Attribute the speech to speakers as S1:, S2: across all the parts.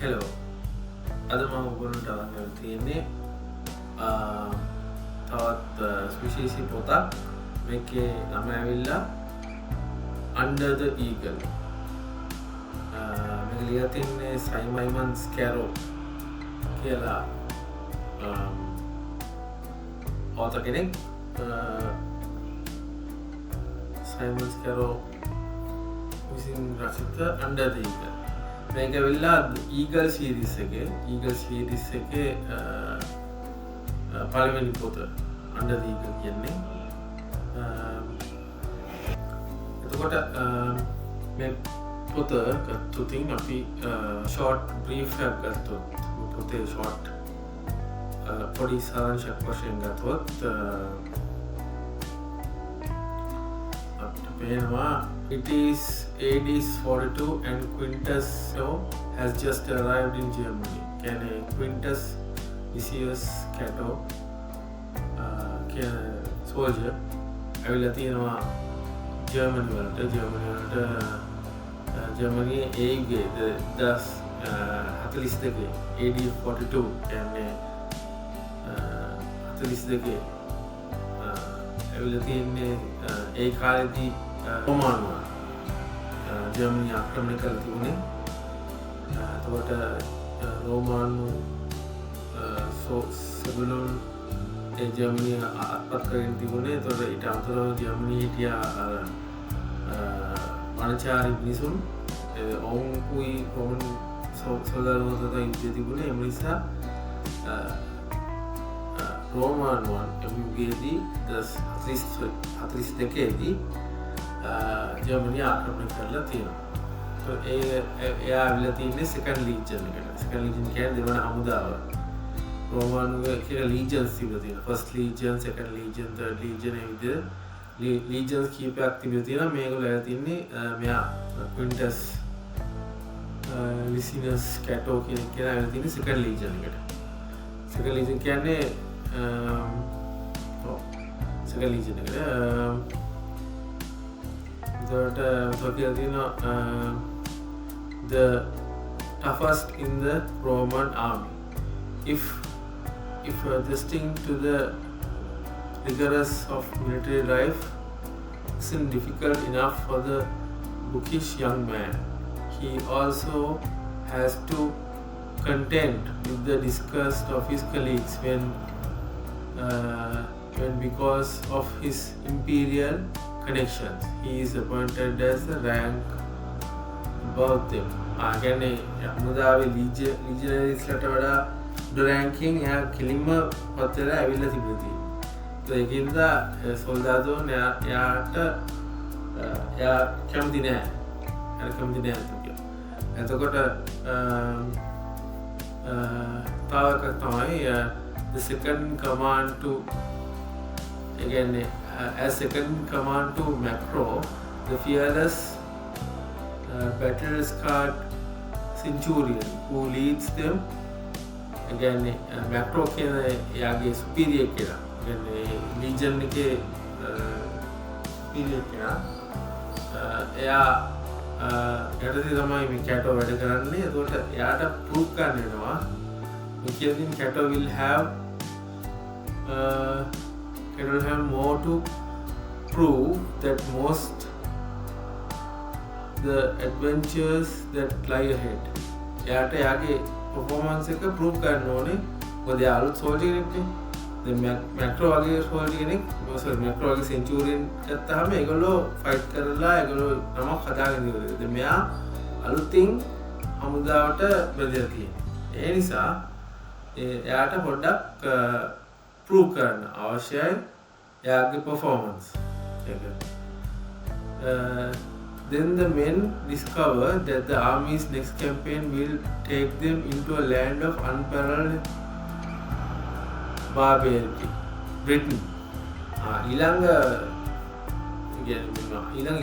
S1: Hello. අද මම ඔයගොල්ලන්ට අරන් තියෙන්නේ තවත් ස්පීෂීසි පොතක්. මේකේ නම ඇවිල්ලා Under the Eagle. මේක ලියලා තින්නේ සයිමන් ස්කැරෝ කියලා author කෙනෙක්. සයිමන් ස්කැරෝ විසින් රචිත Under the Eagle. මේක ඇවිල්ලා Eagle series එකේ පළවෙනි පොත Under the Eagle කියන්නේ. එතකොට මේ පොත ගත්තොතින් අපි short brief එකක් ගත්තොත් පොතේ short පොඩි සාරාංශයක් වශයෙන් ගත්තොත් අපිට පේනවා it is AD 42 and Quintus has just arrived in Germany. Can Quintus Lysius Cato soldier ඇවිල්ලා තියෙනවා ජර්මනි වලට ජර්මනි ඒගේ 42 AD 42 කියන්නේ 42 ඇවිල්ලා තියෙන්නේ ඒ කාලෙදී රෝමානුව ජර්මනි ආක්‍රමණය කරලා තිබුණේ. එතකොට රෝමානු සෙබුලුන් ඒ ජර්මනිය අත්පත් කරගෙන තිබුණේ. එතකොට ඊට අමතරව ජර්මනියේ හිටියා වනචාරී මිනිසුන්. ඔවුන්කුයි රෝමන් සොල්දාදුන් අතර යුද්ධ තිබුණේ. ඒ නිසා රෝමානුවන් යුගයේදී 42 දී ජර්මනිය ආක්‍රමණය කරලා තියෙනවා. එයා ඇවිල්ලා තියෙන්නේ සෙකන්ඩ් ලීජන් එකට. සෙකන්ඩ් ලීජන් කියන්නේ දෙවන හමුදාව. රෝමානුගේ කියලා ලීජන්ස් තිබුණා තියෙනවා. ෆස්ට් ලීජන්, සෙකන්ඩ් ලීජන්, තර්ඩ් ලීජන් ඒ විදිහට ලීජන්ස් කීපයක් තිබුණා තියෙනවා. මේගොල්ලෝ ඇවිල්ලා තින්නේ මෙයා ක්වින්ටස් ලිසිනස් කැටෝ කියන කෙනා ඇවිල්ලා තින්නේ සෙකන්ඩ් ලීජන් එකට. සෙකන්ඩ් ලීජන් කියන්නේ සෙකන්ඩ් ලීජන් එකට the toughest in the Roman army. If adjusting to the rigors of military life isn't difficult enough for the bookish young man, he also has to contend with the disgust of his colleagues when because of his imperial connections he is appointed as a rank above them. කියන්නේ හමුදාවේ ලීජනරිස්ලට වඩා ඩොරැන්කින් එයා කෙලින්ම පත් වෙලා ඇවිල්ලා තිබුණා. ඒකින්ද සොල්දාදුන් එයාට එයා කැමති නෑ. එතකොට තව එකක් තමයි the second command to again as second command to Macro, the fearless battle-scarred centurion who leads them. Again Macro කියන එයාගේ superior කෙනා. කියන්නේ legion එකේ superior කෙනා. එයා යටතේ තමයි මේ කැටෝ වැඩ කරන්නේ. ඒකට එයාට proof කරන්න වෙනවා. Because Cato will have more to prove that most the adventures that lie ahead. එයාට එයාගේ performance එක prove කරන්න ඕනේ. මොකද එයා අලුත් soldier කෙනෙක්නේ. දැන් මැක්‍රෝ වගේ soldier කෙනෙක්, මැක්‍රෝ වගේ centurion ගත්තාම ඒගොල්ලෝ fight කරලා ඒගොල්ලෝ නමක් හදාගෙන ඉවරයි. දැන් මෙයා අලුතින් හමුදාවට බෙදලා තියෙනවා. ඒ නිසා එයාට පොඩ්ඩක් prove කරන්න අවශ්‍යයි එයාගේ performance එක. Then the men discover that the army's next campaign will take them into a land of unparalleled barbarity. Britain. ඊළඟ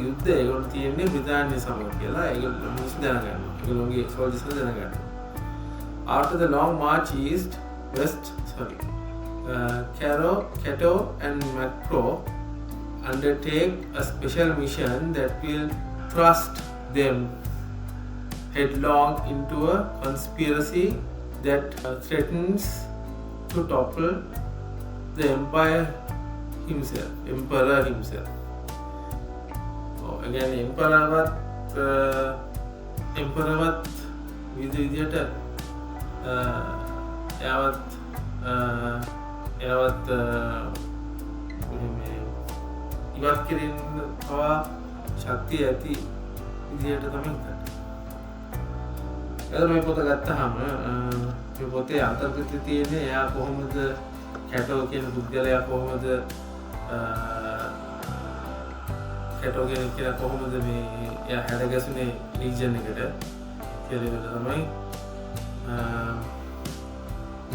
S1: යුද්ධය ඒගොල්ලෝ තියෙන්නේ බ්‍රිතාන්‍ය සමග කියලා ඒගොල්ලෝ මිනිස්සු දැනගන්නවා. ඒගොල්ලෝගේ soldiers දැනගන්නවා. After the long march west, Cato and Macro undertake a special mission that will thrust them headlong into a conspiracy that threatens to topple the emperor himself. Again, emperorවත් විදිහට එයාවත් ඉවත් කිරීම පවා ශක්තිය ඇති විදිහට තමයි හිතන්නේ. එතකොට මේ පොත ගත්තාම මේ පොතේ අන්තර්ගතයේ තියෙන්නේ එයා කොහොමද කැටෝ කියන පුද්ගලයා කොහොමද කැටෝ කියන කොහොමද මේ එයා හැඩගැසුනේ රීජන් එකට කියලා එක තමයි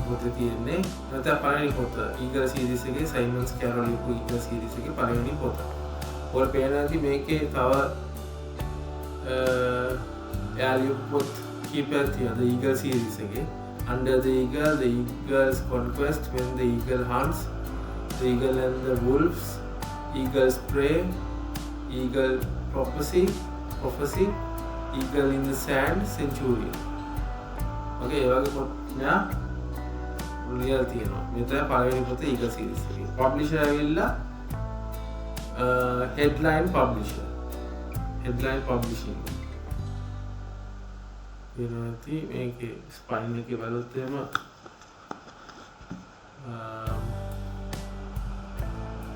S1: පොතේ තියෙන්නේ. නැත්නම් පළවෙනි පොත ඊගල් සීරීස් එකේ සයිමන්ස් කැරොල් ලියපු ඊගල් සීරීස් එකේ පළවෙනි පොත. ඔය පේනවාදී මේකේ තව එයා ලියපු පොත් කීපයක් තියෙනවා. The Eagle series එකේ Under the Eagle, The Eagle's Conquest, When the Eagle Hunts, The Eagle and the Wolves, Eagle's Prey, Eagle Prophecy, Eagle in the Sand, Centurion. Okay, ඒ වගේ පොත් නා ලියලා තියෙනවා. මේ තමයි පළවෙනි පොතේ Eagle series එකේ. Publisher ඇවිල්ලා Headline Publishing. ඉරති මේකේ ස්පයින් එකේ බලුත් එහෙම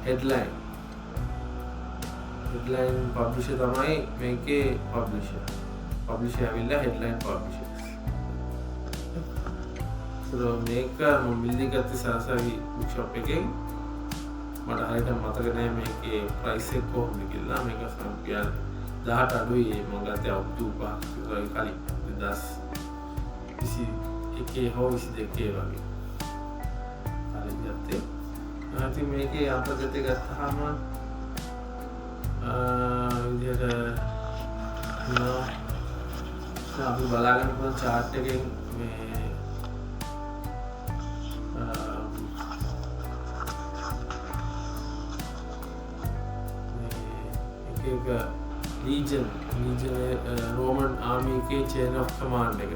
S1: headline publisher තමයි මේකේ publisher ඇවිල්ලා headline publishers. So මේක මම බිල්ඩින් ගත්තේ සරසවි බුක් ෂොප් එකෙන්. මට හරියට මතක නැහැ මේකේ price එක කොහොමද කියලා. මේක රුපියල් 18 අඩුයි මම ගත්තේ අවුරුදු 5ක් විතර කලින්. 2021 හෝ 22 වගේ කලින් ගත්තේ. ඉතින් මේකේ අන්තර්ගතය ගත්තාම විදිහට අපි බලාගන්න පුළුවන් chart එකෙන් මේ එක legion Roman army के chain of command එක.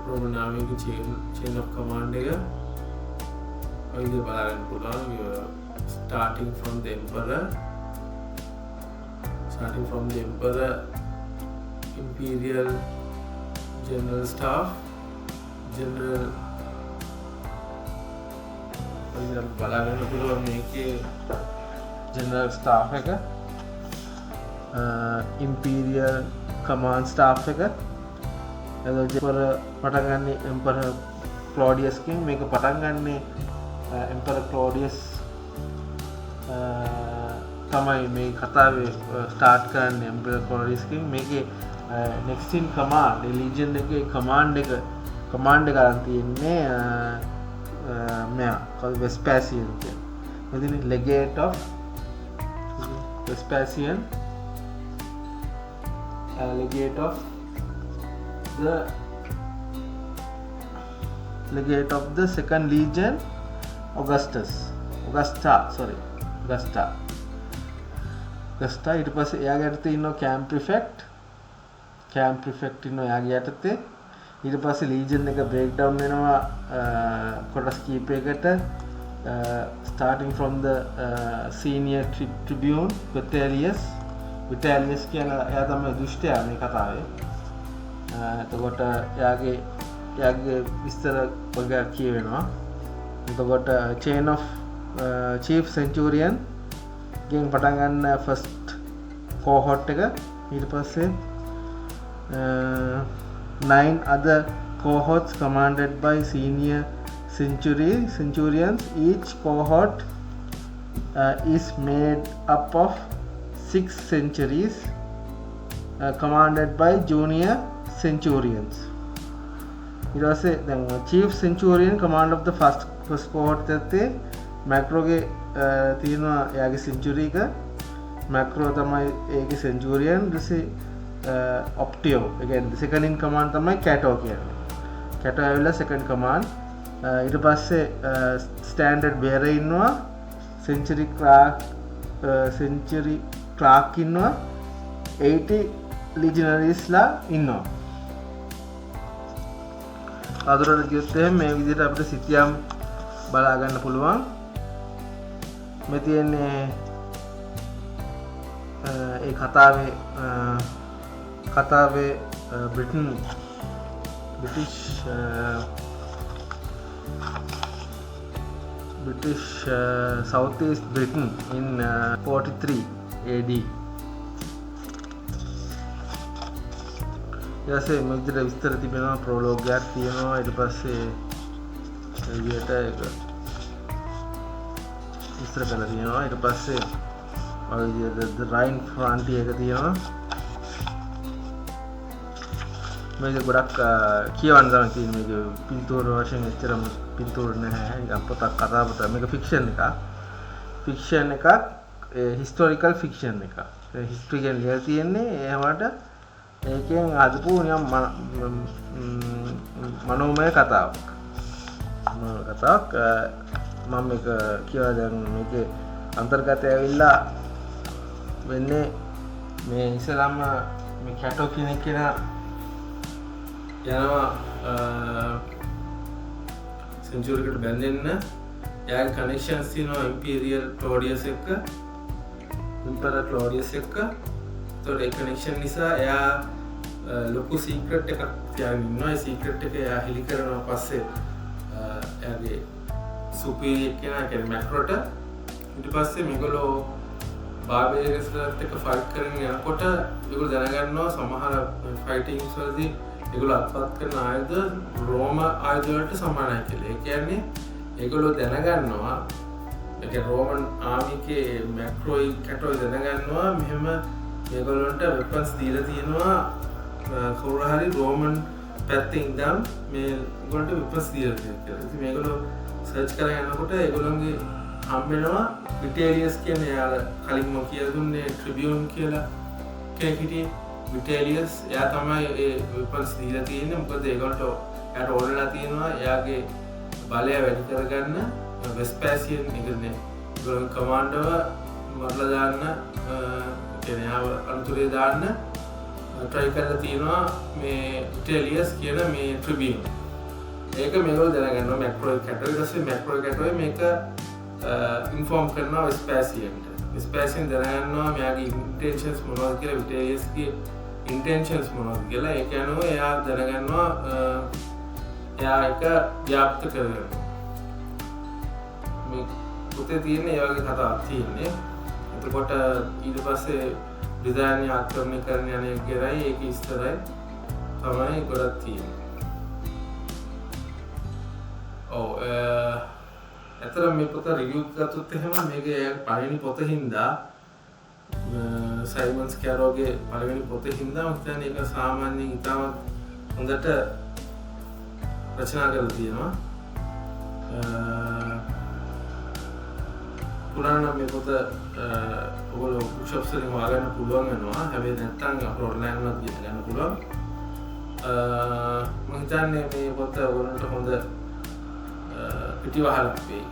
S1: Roman army के chain of command එක ඔය ඉතින් බලන්න පුළුවන් starting from the emperor, imperial general staff, බලන්න පුළුවන් මේකේ general staff එක, imperial command staff එක. පටන් ගන්නේ emperor Claudius කින්. මේක පටන් ගන්නේ emperor Claudius තමයි මේ කතාවේ start කරන්නේ. emperor Claudius කින් මේකේ next in command legion එකේ command එක අරන් තියෙන්නේ මෙයා Vespasian කියන්නේ. එදින legate of Vespasian, legate of the second legion Augusta. ඊට පස්සේ එයාගේ යටතේ ඉන්නවා camp prefect ඉන්නවා එයාගේ යටතේ. ඊට පස්සේ legion එක break down වෙනවා කොටස් කීපයකට. starting from the senior tribune Vitellius කියන එයා තමයි දුෂ්ටයා මේ කතාවේ. එතකොට එයාගේ විස්තර වගේ කියවෙනවා. එතකොට chain of chief centurion ගෙන් පටන් ගන්න first cohort එක. ඊට පස්සේ 9 other cohorts commanded by senior centurions. Each cohort is made up of 6 centuries commanded by junior centurions. ඊට පස්සේ දැන් chief centurion command of the first cohort එකේ macroගේ තියෙනවා එයාගේ century එක. macro තමයි ඒකේ centurion. ඊට optio ඒ කියන්නේ second in command තමයි cato කියන්නේ. cato ඇවිල්ලා second command. ඊට පස්සේ standard bearer ඉන්නවා. century clerk ඉන්නවා. 80 ලිජනරිස්ලා ඉන්නවා. අදුරට ගියොත් එහෙනම් මේ විදිහට අපිට සිතියම් බලා ගන්න පුළුවන්. මේ තියෙන්නේ ඒ කතාවේ British Southeast Britain in 43 AD. ඊටසේ මේ විදිහට විස්තර තිබෙනවා, ප්‍රොලෝග් එකක් තියෙනවා. ඊට පස්සේ ඒ විදිහට ඒක විස්තර කරලා තියෙනවා. ඊට පස්සේ ඔය විදිහට the Rhine frontier එක තියෙනවා. මේක ගොඩක් කියවන්න තමයි තියෙන්නේ. මේක පින්තූර වශයෙන් එච්චරම පින්තූර නැහැ. නිකන් පොතක් කතා පොතක්. මේක ෆික්ෂන් එකක්. හිස්ටොරිකල් ෆික්ෂන් එකක්. හිස්ටරි ගැන ලියලා තියෙන්නේ. ඒවට ඒකෙන් අදපු නිකන් මනෝමය කතාවක්. මම මේක කියලා දැන් මේකේ අන්තර්ගතය ඇවිල්ලා වෙන්නේ මේ ඉස්සලම මේ කැටෝ කෙනෙක් කෙනා යනවා සෙන්චුරියකට බැඳෙන්න. එයාගේ කනෙක්ෂන්ස් තියෙනවා ඉම්පීරියල් ක්ලෝඩියස් එක්ක. ඒතකොට ඒ කනෙක්ෂන් නිසා එයා ලොකු සීක්‍රට් එකක් තියාගෙන ඉන්නවා. ඒ සීක්‍රට් එක එයා හෙලි කරනවා. පස්සේ එයාගේ සුපීරියර් කෙනා කියන්නේ මැක්‍රෝට. ඊට පස්සේ මේගොල්ලෝ බාබේරියස්ලත් එක්ක ෆයිට් කරගෙන යනකොට ඒගොල්ලෝ දැනගන්නවා සමහර ෆයිටින්ග්ස් වලදී ඒගොල්ලෝ අත්පත් කරන ආයුධ රෝම ආයුධ වලට සමානයි කියලා. ඒ කියන්නේ ඒගොල්ලෝ දැනගන්නවා රෝමන් ආමිකේ මැක්‍රෝයි කැටෝයි දැනගන්නවා මෙහෙම මේගොල්ලන්ට වෙපන්ස් දීලා තියෙනවා. කවුරු හරි රෝමන් පැත්තේ ඉඳන් මේගොල්ලන්ට වෙපන්ස් දීලා තියෙනවා කියලා. ඉතින් මේගොල්ලෝ සර්ච් කරගෙන යනකොට ඒගොල්ලන්ගේ හම්බෙනවා විටේලියස් කියන්නේ එයාලා කලින් මම කියලා දුන්නේ ට්‍රිබියුන් කියලා කෙනෙක් හිටියේ. විටේලියස් එයා තමයි ඒ වෙපන්ස් දීලා තියෙන්නේ. මොකද ඒගොල්ලන්ට එයාට ඕනලා තියෙනවා එයාගේ බලය වැඩි කරගන්න. වෙස්පෑසියන් එකනේ ගොන් කමාන්ඩව මරලා දාන්න කියන්නේ අනුතරේ දාන්න try කරලා තියෙනවා මේ ඉටාලියස් කියන මේ ට්‍රිබියුන්. ඒක මේගොල්ලෝ දැනගන්නවා මැක්‍රෝ කැටෝයි. ඊට පස්සේ මැක්‍රෝ කැටෝයි මේක ඉන්ෆෝම් කරනවා වෙස්පෑසියන්ට. වෙස්පෑසියන් දැනගන්නවා මෙයාගේ ඉන්ටෙන්ෂන්ස් මොනවද කියලා, ඉටාලියස්ගේ ඉන්ටෙන්ෂන්ස් මොනවද කියලා. ඒක යනවා එයා දැනගන්නවා එයා එක ව්‍යාප්ත කරගන්නවා. මේ පොතේ තියෙන ඒ වගේ කතාවක් තියෙන්නේ. එතකොට ඊට පස්සේ බ්‍රිතාන්‍ය ආක්‍රමණය කරන යන එක ගරයි ඒක ඉස්තරයි තමයි ගොඩක් තියෙන්නේ. ඔව් ඇත්තටම මේ පොත රිවිව් ගත්තොත් එහෙම මේකේ පළවෙනි පොත හින්දා සයිමන්ස් කැරෝගේ පළවෙනි පොත හින්දා මම හිතන්නේ ඒක සාමාන්‍යයෙන් ඉතාමත් හොඳට රචනා කරලා තියෙනවා. පුරාණ මේ පොත ඔයගොල්ලෝ බුක්ෂොප්ස් වලින් හොයාගන්න පුළුවන් වෙනවා. හැබැයි නැත්නම් අපේ ඔන්ලයින් වලත් ගන්න පුළුවන්. මම හිතන්නේ මේ පොත ඔයගොල්ලන්ට හොඳ පිටිවහලක් වෙයි.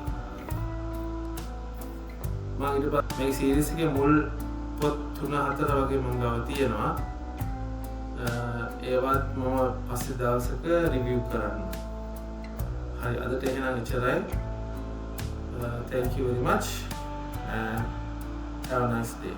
S1: මම ඊට පස්සේ මේ සීරීස් එකේ මුල් පොත් 3-4 වගේ මම ගාව තියෙනවා. ඒවත් මම පස්සේ දවසක රිවිව් කරන්න. හරි අදට එහෙනම් එච්චරයි. Thank you very much and have a nice day.